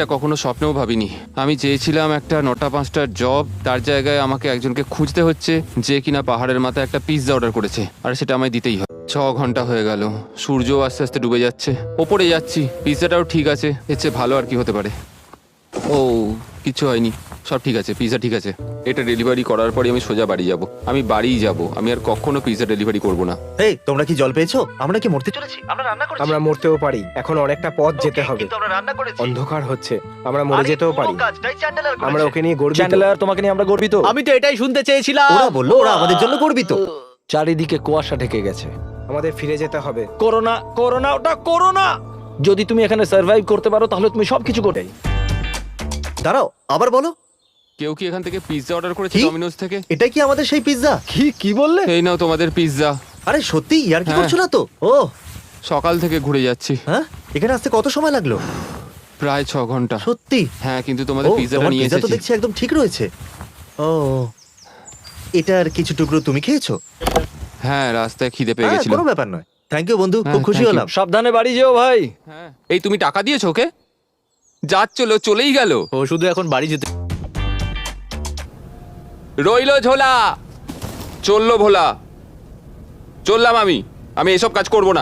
এটা কখনো স্বপ্নেও ভাবিনি। আমি চেয়েছিলাম একটা 9টা 5টার জব, তার জায়গায় আমাকে একজনকে খুঁজতে হচ্ছে যে কিনা পাহাড়ের মাথায় একটা পিৎজা অর্ডার করেছে, আর সেটা আমায় দিতেই হয়। 6 ঘন্টা হয়ে গেল, সূর্য আস্তে আস্তে ডুবে যাচ্ছে, ওপরে যাচ্ছি, পিৎজাটাও ঠিক আছে, এর চেয়ে ভালো আর কি হতে পারে। ও কিছু হয়নি, সব ঠিক আছে, পিৎজা ঠিক আছে। এটা ডেলিভারি করার পরে আমি সোজা বাড়ি যাব, আমি বাড়িই যাব, আমি আর কখনো পিৎজা ডেলিভারি করব না। এই তোমরা কি জল পেয়েছো? আমরা কি মরতে চলেছি? আমরা রান্না করেছি। আমরা মরতেও পারি, এখন অনেকটা পথ যেতে Okay, হবে। কিন্তু আমরা রান্না করেছি। অন্ধকার হচ্ছে, আমরা মরে আরে, যেতেও পুরো পারি। কাজটাই চ্যান্ডেলার করেছে। আমরা ওকে নিয়ে গর্বিত। চ্যান্ডেলার, তোমাকে নিয়ে আমরা গর্বিত। আমি তো এটাই শুনতে চেয়েছিলাম। ওরা বললো ওরা আমাদের জন্য গর্বিত। চারিদিকে কুয়াশা ঢেকে গেছে। আমাদের ফিরে যেতে হবে। করোনা, করোনা, ওটা করোনা। যদি তুমি এখানে সার্ভাইভ করতে পারো তাহলে তুমি সবকিছু করতে। দাঁড়াও, আবার বলো। কেউ কি এখান থেকে পিৎজা অর্ডার করেছে কি? ডমিনোজ থেকে? এটাই কি আমাদের সেই পিৎজা? কি বললে? এই নাও তোমাদের পিৎজা। আরে সত্যি ইয়ার কি হ্যাঁ। করছো না তো? ও সকাল থেকে ঘুরে যাচ্ছি, হ্যাঁ, এখানে আসতে কত সময় লাগলো? প্রায় 6 ঘন্টা। সত্যি? হ্যাঁ, কিন্তু তোমাদের ও, পিৎজাটা তোমার নিয়ে পিৎজা তো এসেছি। দেখছি একদম ঠিক রয়েছে। ও, এটার কিছু টুকরো তুমি খেয়েছো? হ্যাঁ, রাস্তায় খিদে পেয়ে হ্যাঁ, গেছিল। কোনো ব্যাপার নয়। থ্যাংক ইউ বন্ধু, হ্যাঁ, খুব খুশি thank you. হলাম। সাবধানে বাড়ি যেও ভাই। হ্যাঁ, এই তুমি টাকা দিয়েছো ওকে? যাচ্ছিল, চলেই গেল। ও শুধু এখন বাড়ি যেতে। রইলো ঝোলা, চললো ভোলা। চললাম আমি এসব কাজ করব না।